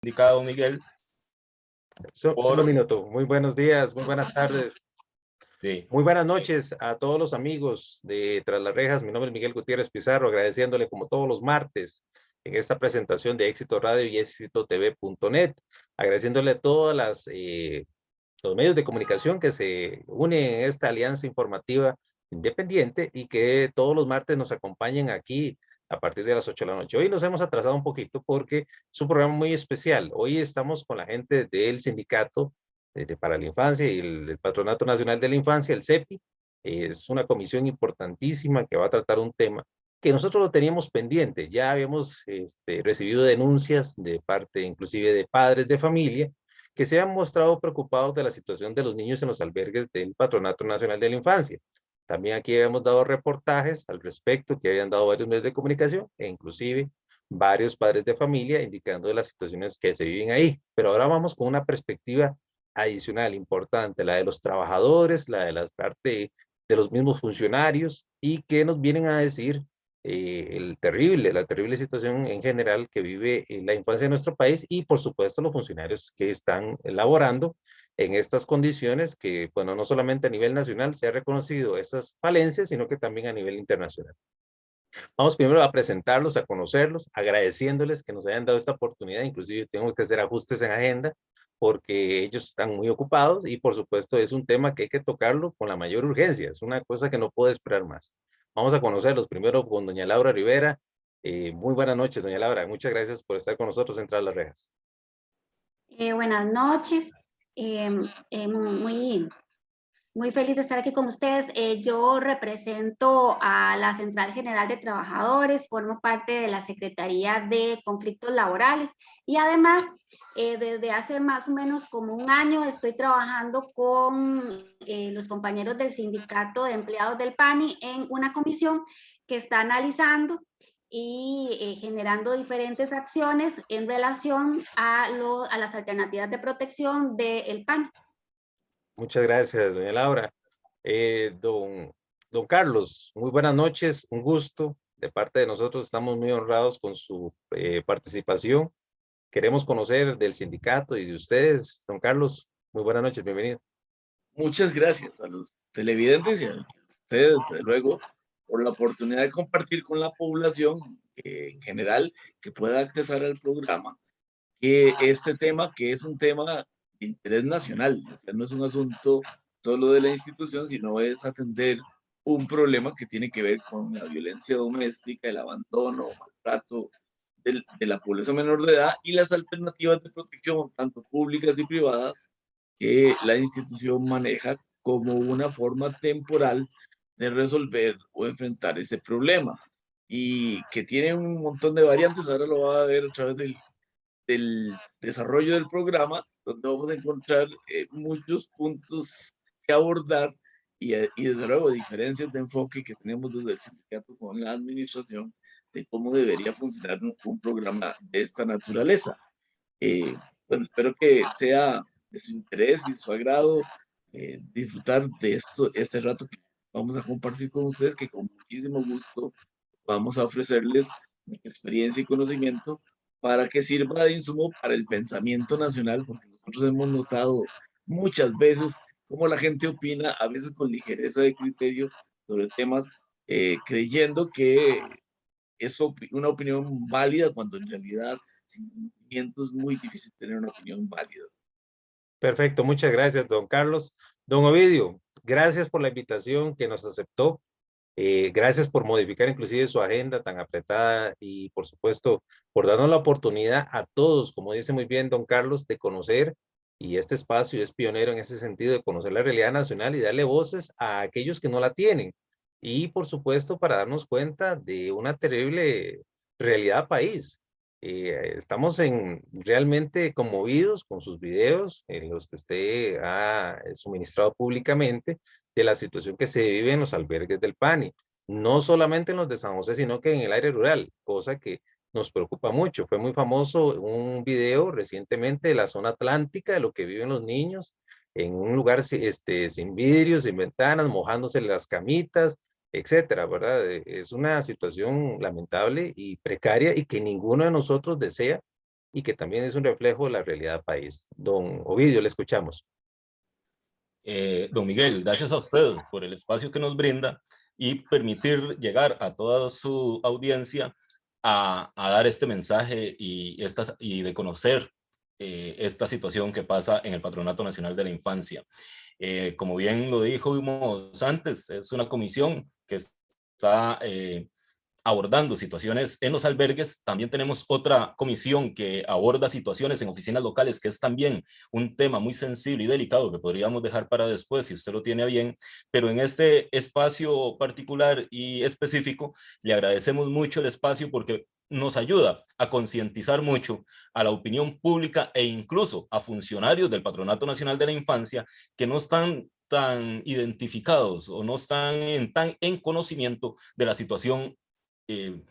Indicado, Miguel. Solo un minuto. Muy buenos días, muy buenas tardes. Sí. Muy buenas noches a todos los amigos de Tras las Rejas. Mi nombre es Miguel Gutiérrez Pizarro, agradeciéndole como todos los martes en esta presentación de Éxito Radio y éxitotv.net, agradeciéndole a todas los medios de comunicación que se unen en esta alianza informativa independiente y que todos los martes nos acompañen aquí a partir de las 8 de la noche. Hoy nos hemos atrasado un poquito porque es un programa muy especial. Hoy estamos con la gente del sindicato para la infancia y el Patronato Nacional de la Infancia, el CEPI. Es una comisión importantísima que va a tratar un tema que nosotros lo teníamos pendiente. Ya habíamos recibido denuncias de parte inclusive de padres de familia que se han mostrado preocupados de la situación de los niños en los albergues del Patronato Nacional de la Infancia. También aquí habíamos dado reportajes al respecto que habían dado varios medios de comunicación e inclusive varios padres de familia indicando de las situaciones que se viven ahí. Pero ahora vamos con una perspectiva adicional importante, la de los trabajadores, la de la parte de los mismos funcionarios y que nos vienen a decir la terrible situación en general que vive la infancia de nuestro país y por supuesto los funcionarios que están laborando en estas condiciones que, bueno, no solamente a nivel nacional se ha reconocido estas falencias, sino que también a nivel internacional. Vamos primero a presentarlos, a conocerlos, agradeciéndoles que nos hayan dado esta oportunidad, inclusive tengo que hacer ajustes en agenda porque ellos están muy ocupados y por supuesto es un tema que hay que tocarlo con la mayor urgencia, es una cosa que no puede esperar más. Vamos a conocerlos primero con doña Laura Rivera. Muy buenas noches, doña Laura, muchas gracias por estar con nosotros en Tras las Rejas. Buenas noches, muy feliz de estar aquí con ustedes. Yo represento a la Central General de Trabajadores, formo parte de la Secretaría de Conflictos Laborales y además desde hace más o menos como un año estoy trabajando con los compañeros del Sindicato de Empleados del PANI en una comisión que está analizando y generando diferentes acciones en relación a las alternativas de protección del PANI. Muchas gracias, doña Laura. Don Carlos, muy buenas noches, un gusto. De parte de nosotros estamos muy honrados con su participación. Queremos conocer del sindicato y de ustedes. Don Carlos, muy buenas noches, bienvenido. Muchas gracias a los televidentes y a ustedes, desde luego, por la oportunidad de compartir con la población en general que pueda acceder al programa. Que este tema, que es un tema de interés nacional, este no es un asunto solo de la institución, sino es atender un problema que tiene que ver con la violencia doméstica, el abandono, maltrato de la población menor de edad y las alternativas de protección, tanto públicas y privadas, que la institución maneja como una forma temporal de resolver o enfrentar ese problema. Y que tiene un montón de variantes, ahora lo va a ver a través del desarrollo del programa, donde vamos a encontrar muchos puntos que abordar y desde luego diferencias de enfoque que tenemos desde el sindicato con la administración de cómo debería funcionar un programa de esta naturaleza. Bueno, espero que sea de su interés y su agrado disfrutar de este rato que vamos a compartir con ustedes, que con muchísimo gusto vamos a ofrecerles nuestra experiencia y conocimiento para que sirva de insumo para el pensamiento nacional, porque nosotros hemos notado muchas veces cómo la gente opina, a veces con ligereza de criterio, sobre temas, creyendo que es una opinión válida, cuando en realidad sin conocimiento es muy difícil tener una opinión válida. Perfecto, muchas gracias, don Carlos. Don Ovidio, gracias por la invitación que nos aceptó. Gracias por modificar inclusive su agenda tan apretada y por supuesto por darnos la oportunidad a todos, como dice muy bien don Carlos, de conocer, y este espacio es pionero en ese sentido, de conocer la realidad nacional y darle voces a aquellos que no la tienen. Y por supuesto para darnos cuenta de una terrible realidad país. Estamos realmente conmovidos con sus videos, en los que usted ha suministrado públicamente, de la situación que se vive en los albergues del PANI, no solamente en los de San José, sino que en el área rural, cosa que nos preocupa mucho. Fue muy famoso un video recientemente de la zona atlántica, de lo que viven los niños, en un lugar sin vidrios, sin ventanas, mojándose las camitas, etcétera, ¿verdad? Es una situación lamentable y precaria y que ninguno de nosotros desea y que también es un reflejo de la realidad del país. Don Ovidio, le escuchamos. Don Miguel, gracias a usted por el espacio que nos brinda y permitir llegar a toda su audiencia a dar este mensaje y de conocer esta situación que pasa en el Patronato Nacional de la Infancia. Como bien lo dijimos antes, es una comisión que está abordando situaciones en los albergues. También tenemos otra comisión que aborda situaciones en oficinas locales, que es también un tema muy sensible y delicado que podríamos dejar para después si usted lo tiene a bien, pero en este espacio particular y específico le agradecemos mucho el espacio porque nos ayuda a concientizar mucho a la opinión pública e incluso a funcionarios del Patronato Nacional de la Infancia que no están tan identificados o no están en conocimiento de la situación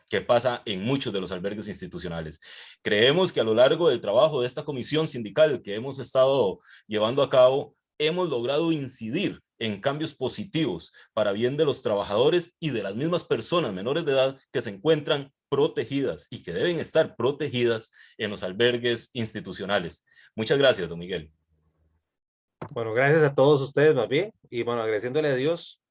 que pasa en muchos de los albergues institucionales. Creemos que a lo largo del trabajo de esta comisión sindical que hemos estado llevando a cabo, hemos logrado incidir en cambios positivos para bien de los trabajadores y de las mismas personas menores de edad que se encuentran protegidas y que deben estar protegidas en los albergues institucionales. Muchas gracias, don Miguel. Bueno, gracias a todos ustedes más bien, y bueno, agradeciéndole a Dios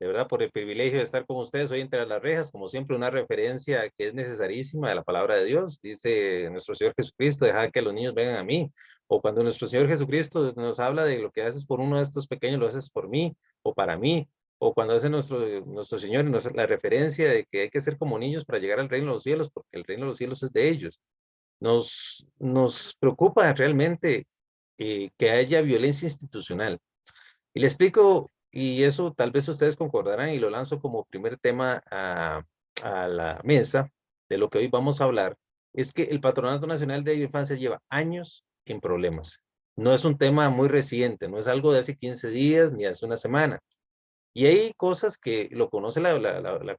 de verdad por el privilegio de estar con ustedes hoy entre las rejas, como siempre una referencia que es necesarísima de la palabra de Dios. Dice nuestro Señor Jesucristo, dejad que los niños vengan a mí. O cuando nuestro Señor Jesucristo nos habla de lo que haces por uno de estos pequeños, lo haces por mí o para mí. O cuando hace nuestro Señor la referencia de que hay que ser como niños para llegar al reino de los cielos, porque el reino de los cielos es de ellos. Nos preocupa realmente que haya violencia institucional. Y le explico, y eso tal vez ustedes concordarán, y lo lanzo como primer tema a la mesa de lo que hoy vamos a hablar, es que el Patronato Nacional de la Infancia lleva años en problemas. No es un tema muy reciente, no es algo de hace 15 días ni hace una semana. Y hay cosas que lo conoce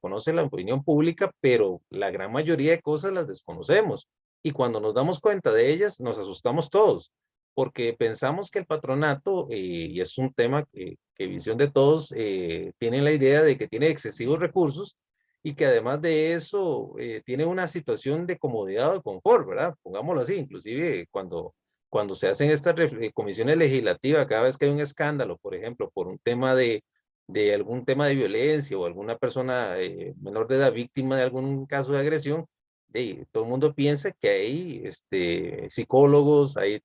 conoce la opinión pública, pero la gran mayoría de cosas las desconocemos. Y cuando nos damos cuenta de ellas, nos asustamos todos, porque pensamos que el patronato, y es un tema que Visión de Todos tiene la idea de que tiene excesivos recursos y que además de eso tiene una situación de comodidad o de confort, ¿verdad? Pongámoslo así, inclusive cuando se hacen estas comisiones legislativas, cada vez que hay un escándalo, por ejemplo, por un tema de algún tema de violencia o alguna persona menor de edad víctima de algún caso de agresión, todo el mundo piensa que hay psicólogos, hay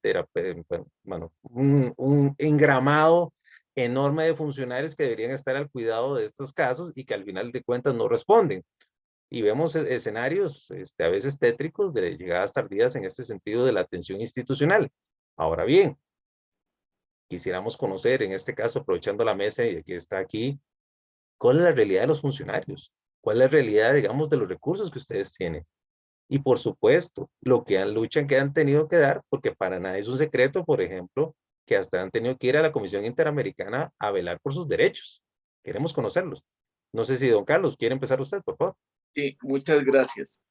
bueno, un engramado enorme de funcionarios que deberían estar al cuidado de estos casos y que al final de cuentas no responden. Y vemos escenarios a veces tétricos de llegadas tardías en este sentido de la atención institucional. Ahora bien, quisiéramos conocer, en este caso, aprovechando la mesa y que está aquí, ¿cuál es la realidad de los funcionarios? ¿Cuál es la realidad, digamos, de los recursos que ustedes tienen? Y por supuesto, lo que luchan que han tenido que dar, porque para nadie es un secreto, por ejemplo, que hasta han tenido que ir a la Comisión Interamericana a velar por sus derechos. Queremos conocerlos. No sé si don Carlos quiere empezar usted, por favor. Sí, muchas gracias.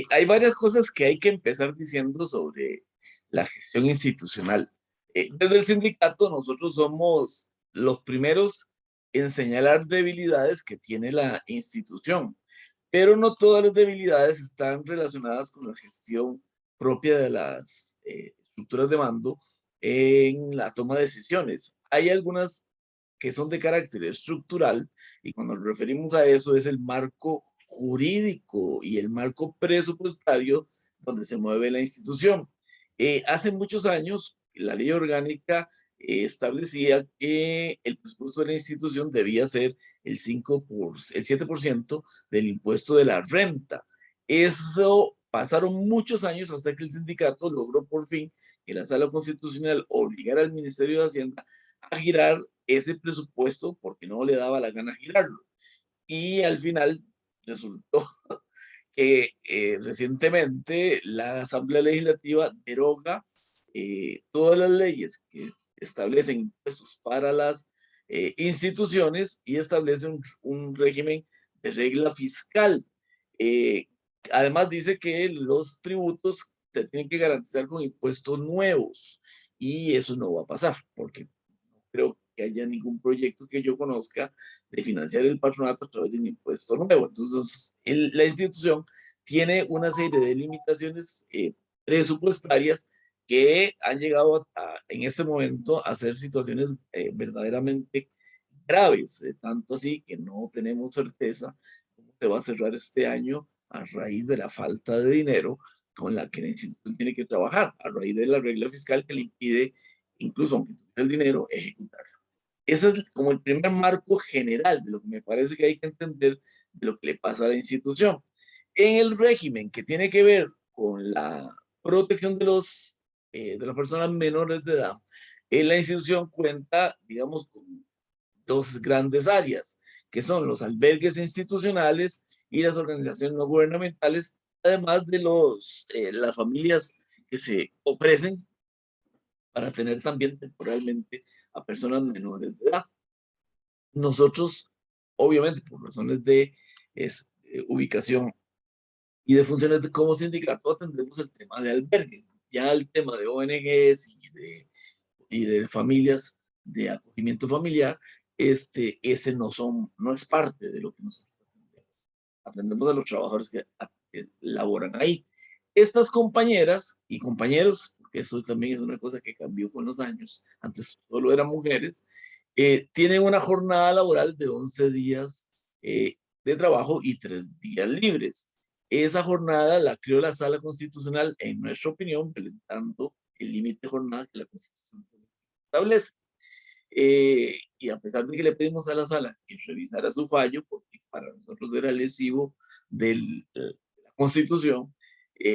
Hay varias cosas que hay que empezar diciendo sobre la gestión institucional. Desde el sindicato nosotros somos los primeros en señalar debilidades que tiene la institución, pero no todas las debilidades están relacionadas con la gestión propia de las estructuras de mando en la toma de decisiones. Hay algunas que son de carácter estructural y cuando nos referimos a eso es el marco jurídico y el marco presupuestario donde se mueve la institución. Hace muchos años, la ley orgánica establecía que el presupuesto de la institución debía ser el 7% del impuesto de la renta. Eso pasaron muchos años hasta que el sindicato logró por fin que la Sala Constitucional obligara al Ministerio de Hacienda a girar ese presupuesto porque no le daba la gana girarlo. Y al final resultó que recientemente la Asamblea Legislativa deroga todas las leyes que establecen impuestos para las instituciones y establece un régimen de regla fiscal. Eh, Además dice que los tributos se tienen que garantizar con impuestos nuevos y eso no va a pasar porque no creo que haya ningún proyecto que yo conozca de financiar el patronato a través de un impuesto nuevo. Entonces, la institución tiene una serie de limitaciones presupuestarias que han llegado en este momento a ser situaciones verdaderamente graves, tanto así que no tenemos certeza cómo se va a cerrar este año a raíz de la falta de dinero con la que la institución tiene que trabajar, a raíz de la regla fiscal que le impide, incluso aunque tuviera el dinero, ejecutarlo. Ese es como el primer marco general de lo que me parece que hay que entender de lo que le pasa a la institución. En el régimen que tiene que ver con la protección de las personas menores de edad, la institución cuenta, digamos, con dos grandes áreas, que son los albergues institucionales y las organizaciones no gubernamentales, además de las familias que se ofrecen para tener también temporalmente a personas menores de edad. Nosotros, obviamente, por razones de ubicación y de funciones como sindicato, atendemos el tema de albergue. Ya el tema de ONGs y de familias de acogimiento familiar, ese no es parte de lo que nosotros atendemos. Atendemos a los trabajadores que laboran ahí. Estas compañeras y compañeros, porque eso también es una cosa que cambió con los años, antes solo eran mujeres, tienen una jornada laboral de 11 días de trabajo y 3 días libres. Esa jornada la creó la Sala Constitucional, en nuestra opinión, violentando el límite de jornada que la Constitución establece. Y a pesar de que le pedimos a la Sala que revisara su fallo, porque para nosotros era lesivo de la Constitución,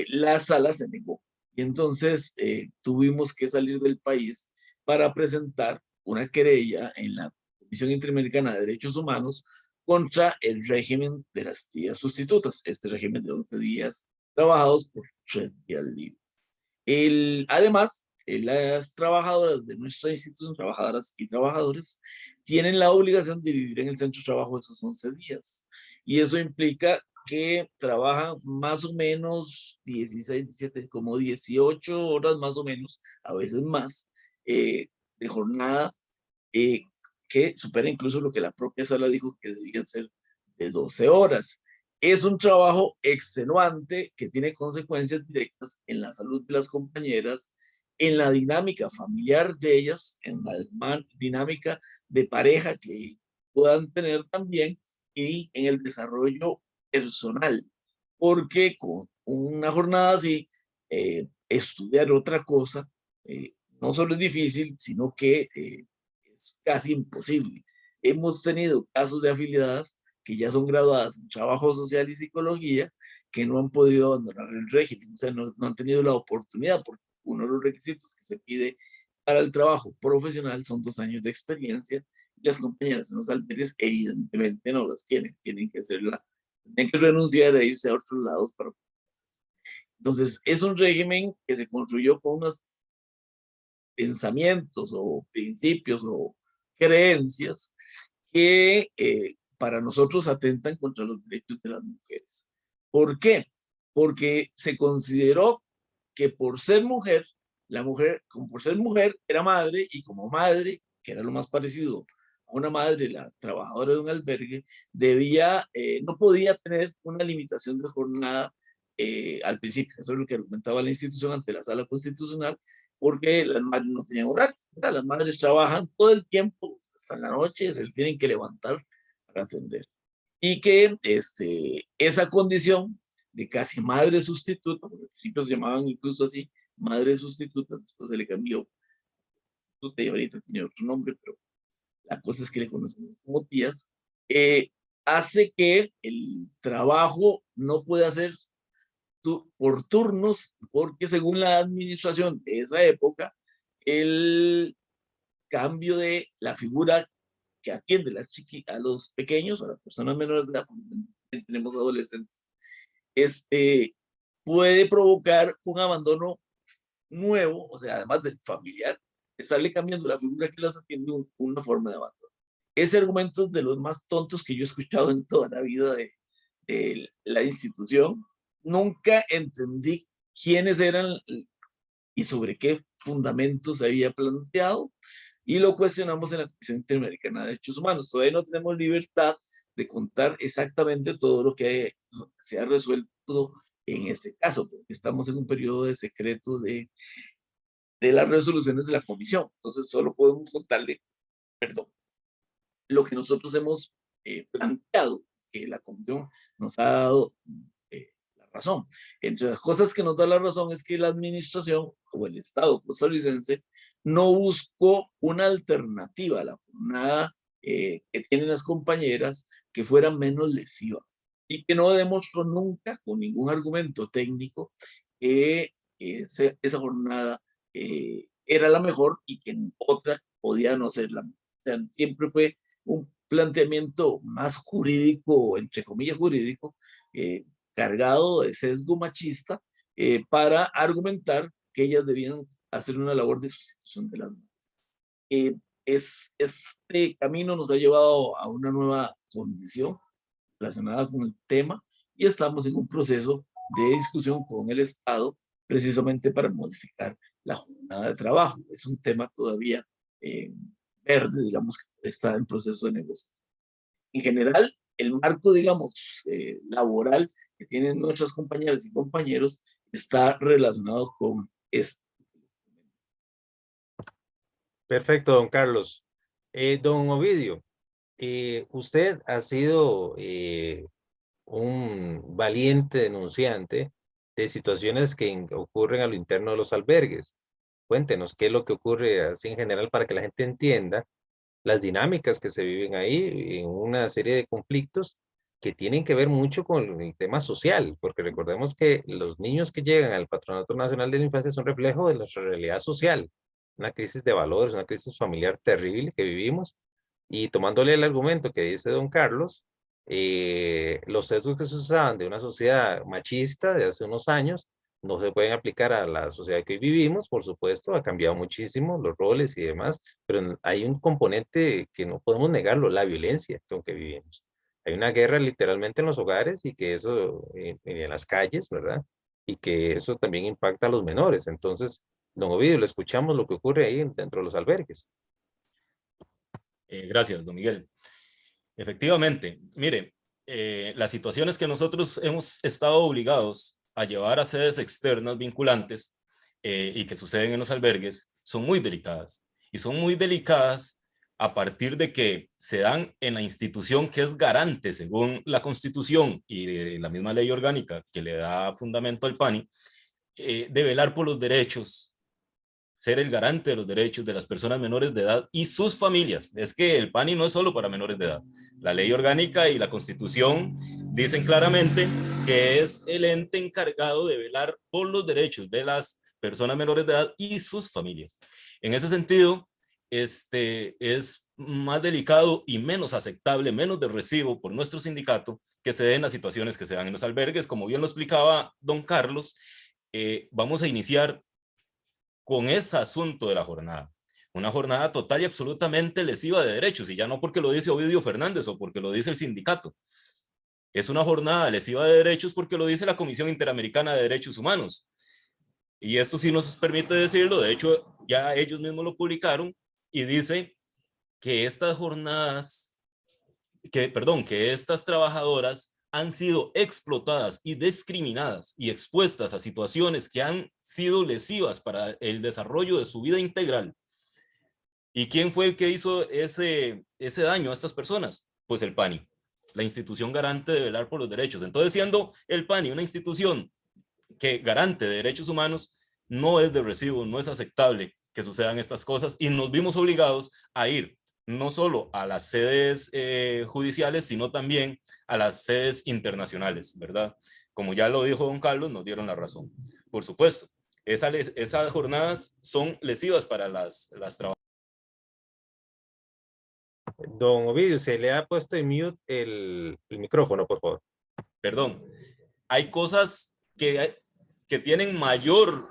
la Sala se negó. Y entonces tuvimos que salir del país para presentar una querella en la Comisión Interamericana de Derechos Humanos contra el régimen de las días sustitutas, este régimen de 11 días trabajados por 3 días libres. Además, las trabajadoras de nuestra institución, trabajadoras y trabajadores, tienen la obligación de vivir en el centro de trabajo esos 11 días. Y eso implica que trabajan más o menos 16, 17, como 18 horas más o menos, a veces más, de jornada, que supera incluso lo que la propia Sala dijo que debían ser de 12 horas. Es un trabajo extenuante que tiene consecuencias directas en la salud de las compañeras, en la dinámica familiar de ellas, en la dinámica de pareja que puedan tener también y en el desarrollo personal. Porque con una jornada así, estudiar otra cosa no solo es difícil, sino que es casi imposible. Hemos tenido casos de afiliadas que ya son graduadas en trabajo social y psicología, que no han podido abandonar el régimen, o sea, no han tenido la oportunidad, porque uno de los requisitos que se pide para el trabajo profesional son 2 años de experiencia, y las compañeras en los albergues evidentemente no las tienen, tienen que renunciar a irse a otros lados para... Entonces, es un régimen que se construyó con unos pensamientos o principios o creencias que para nosotros atentan contra los derechos de las mujeres. ¿Por qué? Porque se consideró que por ser mujer, como por ser mujer, era madre, y como madre, que era lo más parecido a una madre, la trabajadora de un albergue, no podía tener una limitación de jornada al principio. Eso es lo que argumentaba la institución ante la Sala Constitucional, porque las madres no tenían horario. Las madres trabajan todo el tiempo, hasta en la noche, se tienen que levantar para atender. Y que esa condición de casi madre sustituta, porque al principio se llamaban incluso así, madre sustituta, después se le cambió, y ahorita tiene otro nombre, pero la cosa es que le conocemos como tías, hace que el trabajo no pueda ser por turnos, porque según la administración de esa época, el cambio de la figura que atiende a los pequeños, a las personas menores de edad, tenemos adolescentes, puede provocar un abandono nuevo, o sea, además del familiar, estarle cambiando la figura que los atiende una forma de abandono. Ese argumento es de los más tontos que yo he escuchado en toda la vida de la institución. Nunca entendí quiénes eran y sobre qué fundamentos se había planteado, y lo cuestionamos en la Comisión Interamericana de Derechos Humanos. Todavía no tenemos libertad de contar exactamente todo lo que se ha resuelto en este caso, porque estamos en un periodo de secreto de las resoluciones de la comisión. Entonces, solo podemos contarle, perdón, lo que nosotros hemos planteado, que la comisión nos ha dado la razón. Entre las cosas que nos da la razón es que la administración o el Estado costarricense no buscó una alternativa a la jornada que tienen las compañeras que fuera menos lesiva y que no demostró nunca con ningún argumento técnico que esa jornada era la mejor y que otra podía no ser la mejor. O sea, siempre fue un planteamiento más jurídico, entre comillas jurídico, cargado de sesgo machista, para argumentar que ellas debían hacer una labor de sustitución de las mujeres. Este camino nos ha llevado a una nueva condición relacionada con el tema y estamos en un proceso de discusión con el Estado precisamente para modificar la jornada de trabajo. Es un tema todavía verde, digamos, que está en proceso de negociación. En general, el marco, digamos, laboral que tienen nuestras compañeras y compañeros está relacionado con esto. Perfecto, don Carlos. Don Ovidio, usted ha sido un valiente denunciante de situaciones que ocurren a lo interno de los albergues. Cuéntenos qué es lo que ocurre así en general para que la gente entienda las dinámicas que se viven ahí en una serie de conflictos que tienen que ver mucho con el tema social, porque recordemos que los niños que llegan al Patronato Nacional de la Infancia son reflejo de nuestra realidad social, una crisis de valores, una crisis familiar terrible que vivimos, y tomándole el argumento que dice don Carlos, los sesgos que se usaban de una sociedad machista de hace unos años no se pueden aplicar a la sociedad que hoy vivimos, por supuesto, ha cambiado muchísimo los roles y demás, pero hay un componente que no podemos negarlo, la violencia con que vivimos. Hay una guerra literalmente en los hogares y que eso, en las calles, ¿verdad? Y que eso también impacta a los menores. Entonces, don Ovidio, le escuchamos lo que ocurre ahí dentro de los albergues. Gracias, don Miguel. Efectivamente, mire, las situaciones que nosotros hemos estado obligados a llevar a sedes externas vinculantes y que suceden en los albergues son muy delicadas. Y son muy delicadas a partir de que se dan en la institución que es garante, según la Constitución y la misma ley orgánica que le da fundamento al PANI, de velar por los derechos, ser el garante de los derechos de las personas menores de edad y sus familias. Es que el PANI no es solo para menores de edad. La ley orgánica y la Constitución dicen claramente que es el ente encargado de velar por los derechos de las personas menores de edad y sus familias. En ese sentido, es más delicado y menos aceptable, menos de recibo por nuestro sindicato que se den las situaciones que se dan en los albergues. Como bien lo explicaba don Carlos, vamos a iniciar con ese asunto de la jornada. Una jornada total y absolutamente lesiva de derechos, y ya no porque lo dice Ovidio Fernández o porque lo dice el sindicato. Es una jornada lesiva de derechos porque lo dice la Comisión Interamericana de Derechos Humanos. Y esto sí nos permite decirlo, de hecho ya ellos mismos lo publicaron, y dice que estas jornadas, que estas trabajadoras han sido explotadas y discriminadas y expuestas a situaciones que han sido lesivas para el desarrollo de su vida integral. ¿Y quién fue el que hizo ese daño a estas personas? Pues el PANI, la institución garante de velar por los derechos. Entonces, siendo el PANI una institución que garante de derechos humanos, no es de recibo, no es aceptable que sucedan estas cosas, y nos vimos obligados a ir no solo a las sedes judiciales, sino también a las sedes internacionales, ¿verdad? Como ya lo dijo don Carlos, nos dieron la razón. Por supuesto, esas jornadas son lesivas para las trabajadoras. Don Ovidio, se le ha puesto en mute el micrófono, por favor. Perdón. Hay cosas que tienen mayor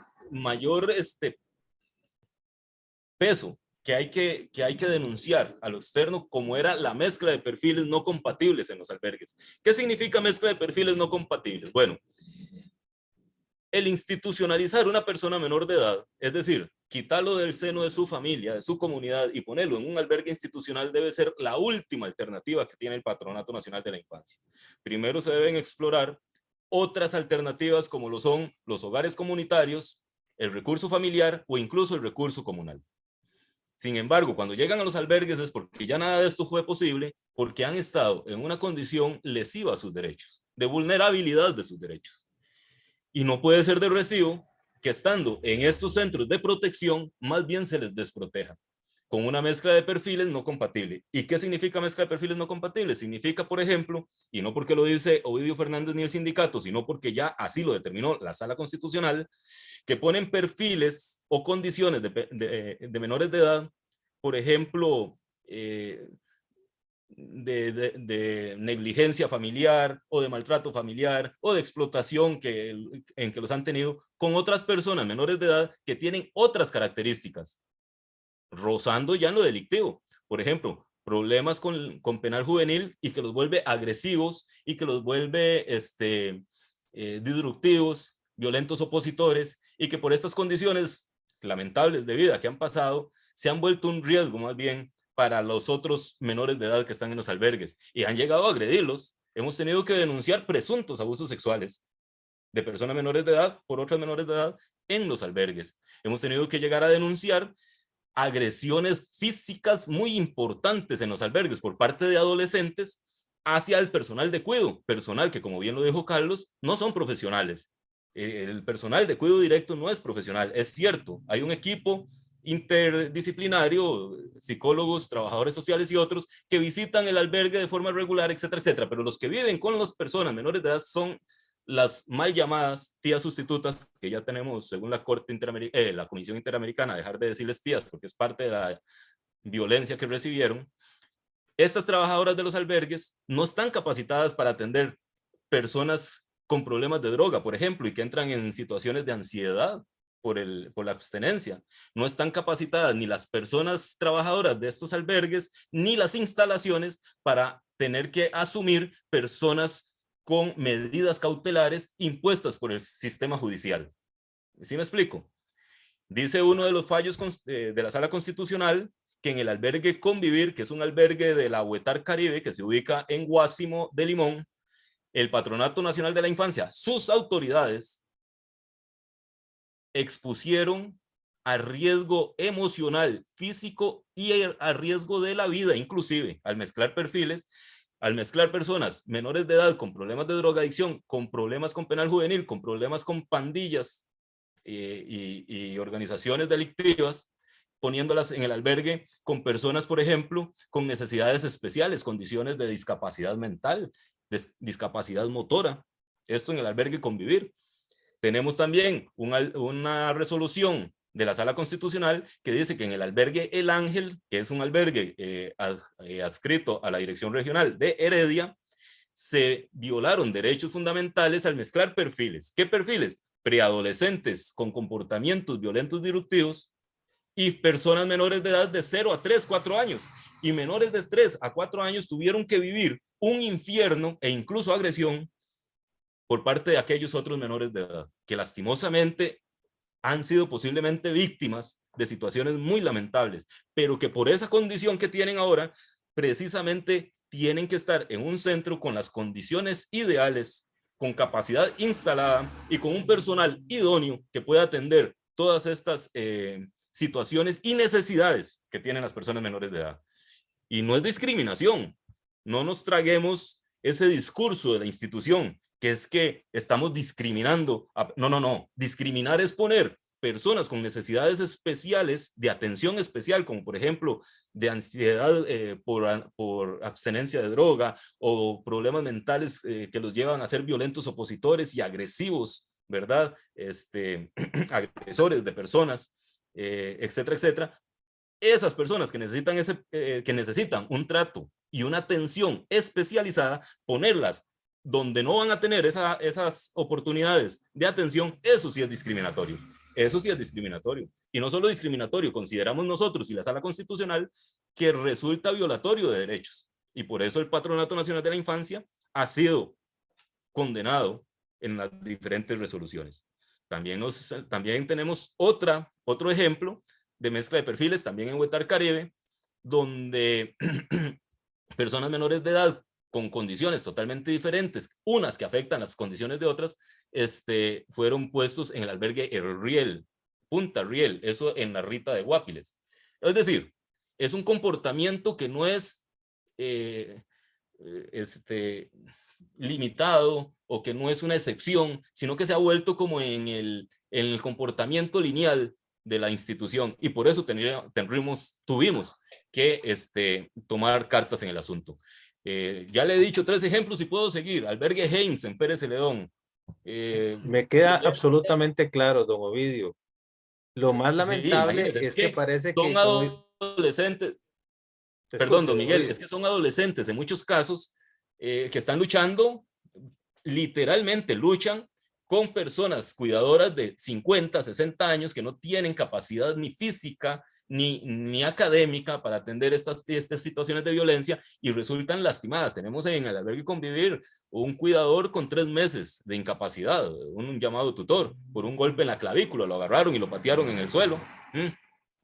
peso, que hay que denunciar a lo externo, como era la mezcla de perfiles no compatibles en los albergues. ¿Qué significa mezcla de perfiles no compatibles? Bueno, el institucionalizar una persona menor de edad, es decir, quitarlo del seno de su familia, de su comunidad, y ponerlo en un albergue institucional, debe ser la última alternativa que tiene el Patronato Nacional de la Infancia. Primero se deben explorar otras alternativas como lo son los hogares comunitarios, el recurso familiar o incluso el recurso comunal. Sin embargo, cuando llegan a los albergues es porque ya nada de esto fue posible, porque han estado en una condición lesiva a sus derechos, de vulnerabilidad de sus derechos. Y no puede ser de recibo que estando en estos centros de protección, más bien se les desproteja, con una mezcla de perfiles no compatible. ¿Y qué significa mezcla de perfiles no compatibles? Significa, por ejemplo, y no porque lo dice Ovidio Fernández ni el sindicato, sino porque ya así lo determinó la Sala Constitucional, que ponen perfiles o condiciones de menores de edad, por ejemplo, de negligencia familiar o de maltrato familiar o de explotación en que los han tenido con otras personas menores de edad que tienen otras características, rozando ya en lo delictivo. Por ejemplo, problemas con penal juvenil y que los vuelve agresivos y que los vuelve disruptivos, violentos opositores, y que por estas condiciones lamentables de vida que han pasado, se han vuelto un riesgo más bien para los otros menores de edad que están en los albergues y han llegado a agredirlos. Hemos tenido que denunciar presuntos abusos sexuales de personas menores de edad por otras menores de edad en los albergues. Hemos tenido que llegar a denunciar agresiones físicas muy importantes en los albergues por parte de adolescentes hacia el personal de cuidado, personal que, como bien lo dijo Carlos, no son profesionales. El personal de cuidado directo no es profesional, es cierto, hay un equipo interdisciplinario, psicólogos, trabajadores sociales y otros que visitan el albergue de forma regular, etcétera, etcétera, pero los que viven con las personas menores de edad son las mal llamadas tías sustitutas, que ya tenemos, según la la Comisión Interamericana, dejar de decirles tías porque es parte de la violencia que recibieron. Estas trabajadoras de los albergues no están capacitadas para atender personas con problemas de droga, por ejemplo, y que entran en situaciones de ansiedad por la abstenencia. No están capacitadas ni las personas trabajadoras de estos albergues, ni las instalaciones para tener que asumir personas con medidas cautelares impuestas por el sistema judicial. ¿Sí me explico? Dice uno de los fallos de la Sala Constitucional que en el albergue Convivir, que es un albergue de la Huetar Caribe, que se ubica en Guásimo de Limón, el Patronato Nacional de la Infancia, sus autoridades, expusieron a riesgo emocional, físico y a riesgo de la vida, inclusive al mezclar perfiles, al mezclar personas menores de edad con problemas de drogadicción, con problemas con penal juvenil, con problemas con pandillas y organizaciones delictivas, poniéndolas en el albergue con personas, por ejemplo, con necesidades especiales, condiciones de discapacidad mental, discapacidad motora. Esto en el albergue Convivir. Tenemos también una resolución de la Sala Constitucional que dice que en el albergue El Ángel, que es un albergue adscrito a la Dirección Regional de Heredia, se violaron derechos fundamentales al mezclar perfiles. ¿Qué perfiles? Preadolescentes con comportamientos violentos disruptivos y personas menores de edad de 0 a 3, 4 años. Y menores de 3 a 4 años tuvieron que vivir un infierno e incluso agresión por parte de aquellos otros menores de edad, que lastimosamente han sido posiblemente víctimas de situaciones muy lamentables, pero que por esa condición que tienen ahora, precisamente tienen que estar en un centro con las condiciones ideales, con capacidad instalada y con un personal idóneo que pueda atender todas estas situaciones y necesidades que tienen las personas menores de edad. Y no es discriminación, no nos traguemos ese discurso de la institución, que es que estamos discriminando. No. Discriminar es poner personas con necesidades especiales de atención especial, como por ejemplo de ansiedad por abstenencia de droga o problemas mentales que los llevan a ser violentos opositores y agresivos, ¿verdad? Agresores de personas, etcétera, etcétera. Esas personas que necesitan un trato y una atención especializada, ponerlas donde no van a tener esas oportunidades de atención, eso sí es discriminatorio. Eso sí es discriminatorio. Y no solo discriminatorio, consideramos nosotros y la Sala Constitucional que resulta violatorio de derechos. Y por eso el Patronato Nacional de la Infancia ha sido condenado en las diferentes resoluciones. También tenemos otro ejemplo de mezcla de perfiles, también en Huetar Caribe, donde personas menores de edad con condiciones totalmente diferentes, unas que afectan las condiciones de otras, fueron puestos en el albergue El Riel, Punta Riel, eso en la Rita de Guapiles. Es decir, es un comportamiento que no es limitado o que no es una excepción, sino que se ha vuelto como en el comportamiento lineal de la institución, y por eso tuvimos que tomar cartas en el asunto. Ya le he dicho 3 ejemplos y puedo seguir. Albergue Heinz en Pérez Celedón. Me queda absolutamente claro, don Ovidio. Lo más lamentable sí, es que parece son que... adolescentes. Perdón, don Miguel, es que son adolescentes en muchos casos que están luchando, literalmente luchan con personas cuidadoras de 50, 60 años que no tienen capacidad ni física ni académica para atender estas situaciones de violencia y resultan lastimadas. Tenemos en el albergue Convivir un cuidador con 3 meses de incapacidad, un llamado tutor, por un golpe en la clavícula, lo agarraron y lo patearon en el suelo.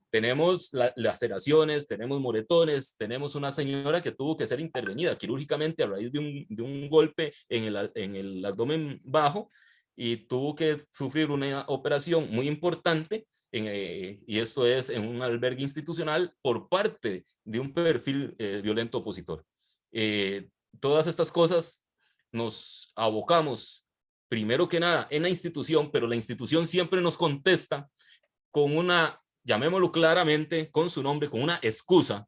Tenemos laceraciones, tenemos moretones, tenemos una señora que tuvo que ser intervenida quirúrgicamente a raíz de un golpe en el abdomen bajo y tuvo que sufrir una operación muy importante, y esto es en un albergue institucional por parte de un perfil violento opositor. Todas estas cosas nos abocamos primero que nada en la institución, pero la institución siempre nos contesta con una, llamémoslo claramente con su nombre, con una excusa,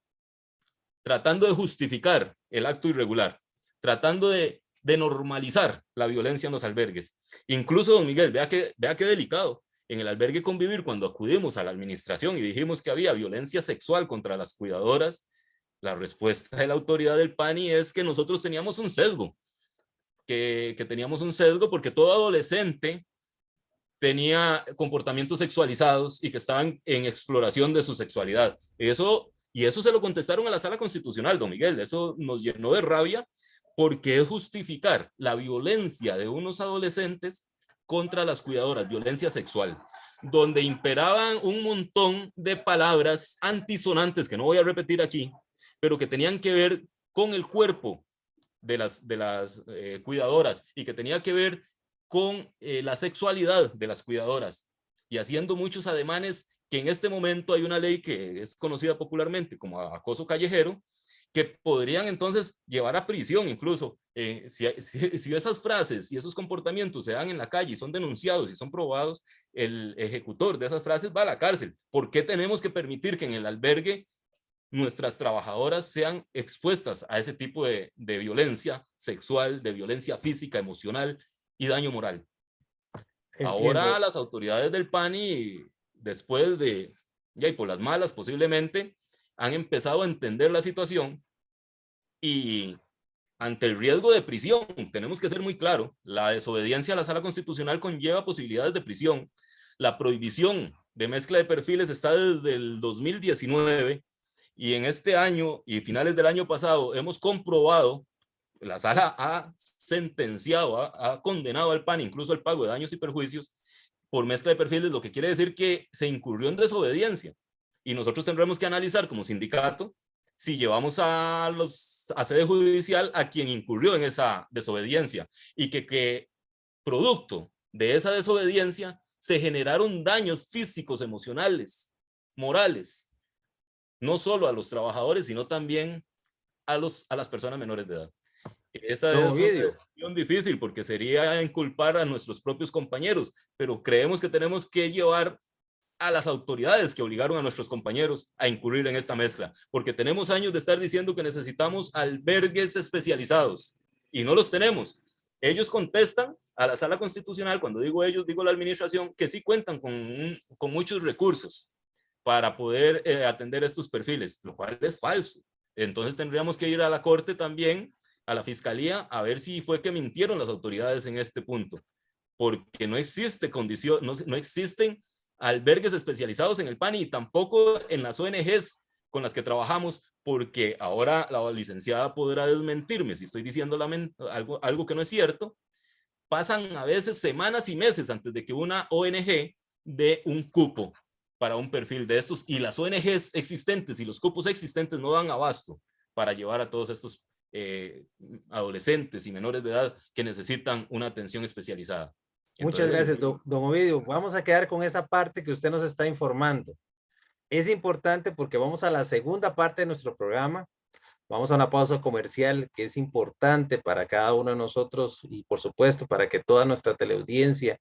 tratando de justificar el acto irregular, tratando de normalizar la violencia en los albergues. Incluso, don Miguel, vea qué delicado. En el albergue Convivir, cuando acudimos a la administración y dijimos que había violencia sexual contra las cuidadoras, la respuesta de la autoridad del PANI es que nosotros teníamos un sesgo, que teníamos un sesgo porque todo adolescente tenía comportamientos sexualizados y que estaban en exploración de su sexualidad. Y eso se lo contestaron a la Sala Constitucional, don Miguel. Eso nos llenó de rabia porque es justificar la violencia de unos adolescentes contra las cuidadoras, violencia sexual, donde imperaban un montón de palabras antisonantes que no voy a repetir aquí, pero que tenían que ver con el cuerpo de las cuidadoras y que tenía que ver con la sexualidad de las cuidadoras y haciendo muchos ademanes que en este momento hay una ley que es conocida popularmente como acoso callejero, que podrían entonces llevar a prisión incluso. Si esas frases y esos comportamientos se dan en la calle y son denunciados y son probados, el ejecutor de esas frases va a la cárcel. ¿Por qué tenemos que permitir que en el albergue nuestras trabajadoras sean expuestas a ese tipo de violencia sexual, de violencia física, emocional y daño moral? Entiendo. Ahora las autoridades del PANI, después de, ya y por las malas posiblemente, han empezado a entender la situación y ante el riesgo de prisión, tenemos que ser muy claros, la desobediencia a la Sala Constitucional conlleva posibilidades de prisión. La prohibición de mezcla de perfiles está desde el 2019 y en este año y finales del año pasado hemos comprobado, la Sala ha sentenciado, ha condenado al PAN incluso al pago de daños y perjuicios por mezcla de perfiles, lo que quiere decir que se incurrió en desobediencia. Y nosotros tendremos que analizar como sindicato si llevamos a sede judicial a quien incurrió en esa desobediencia y que producto de esa desobediencia se generaron daños físicos, emocionales, morales, no solo a los trabajadores, sino también a las personas menores de edad. Esta es una decisión difícil porque sería inculpar a nuestros propios compañeros, pero creemos que tenemos que llevar a las autoridades que obligaron a nuestros compañeros a incurrir en esta mezcla, porque tenemos años de estar diciendo que necesitamos albergues especializados y no los tenemos. Ellos contestan a la Sala Constitucional, cuando digo ellos, digo la administración, que sí cuentan con muchos recursos para poder atender estos perfiles, lo cual es falso. Entonces tendríamos que ir a la Corte también, a la Fiscalía, a ver si fue que mintieron las autoridades en este punto, porque no existe condición, no existen albergues especializados en el PANI y tampoco en las ONGs con las que trabajamos, porque ahora la licenciada podrá desmentirme si estoy diciendo algo que no es cierto. Pasan a veces semanas y meses antes de que una ONG dé un cupo para un perfil de estos, y las ONGs existentes y los cupos existentes no dan abasto para llevar a todos estos adolescentes y menores de edad que necesitan una atención especializada. Muchas gracias, don Ovidio. Vamos a quedar con esa parte que usted nos está informando. Es importante porque vamos a la segunda parte de nuestro programa. Vamos a una pausa comercial que es importante para cada uno de nosotros y por supuesto para que toda nuestra teleaudiencia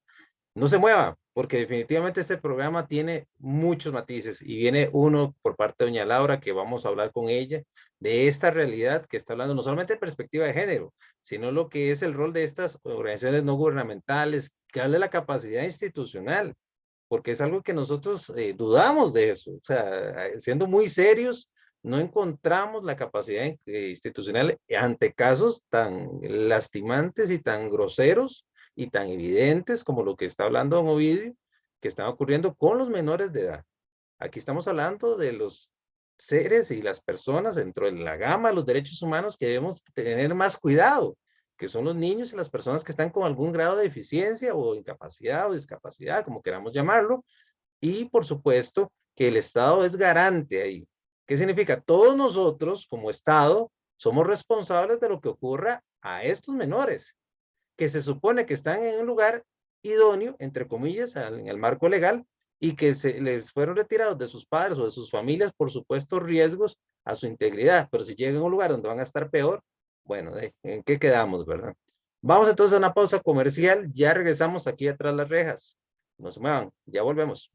no se mueva, porque definitivamente este programa tiene muchos matices y viene uno por parte de doña Laura, que vamos a hablar con ella de esta realidad que está hablando no solamente de perspectiva de género, sino lo que es el rol de estas organizaciones no gubernamentales, que habla de la capacidad institucional, porque es algo que nosotros dudamos de eso, o sea, siendo muy serios, no encontramos la capacidad institucional ante casos tan lastimantes y tan groseros y tan evidentes como lo que está hablando don Ovidio, que están ocurriendo con los menores de edad. Aquí estamos hablando de los seres y las personas dentro de la gama de los derechos humanos que debemos tener más cuidado, que son los niños y las personas que están con algún grado de deficiencia o incapacidad o discapacidad, como queramos llamarlo, y por supuesto que el Estado es garante ahí. ¿Qué significa? Todos nosotros como Estado somos responsables de lo que ocurra a estos menores, que se supone que están en un lugar idóneo, entre comillas, en el marco legal, y que se les fueron retirados de sus padres o de sus familias por supuestos riesgos a su integridad, pero si llegan a un lugar donde van a estar peor, bueno, ¿en qué quedamos, verdad? Vamos entonces a una pausa comercial, ya regresamos aquí atrás las rejas. No se muevan, ya volvemos.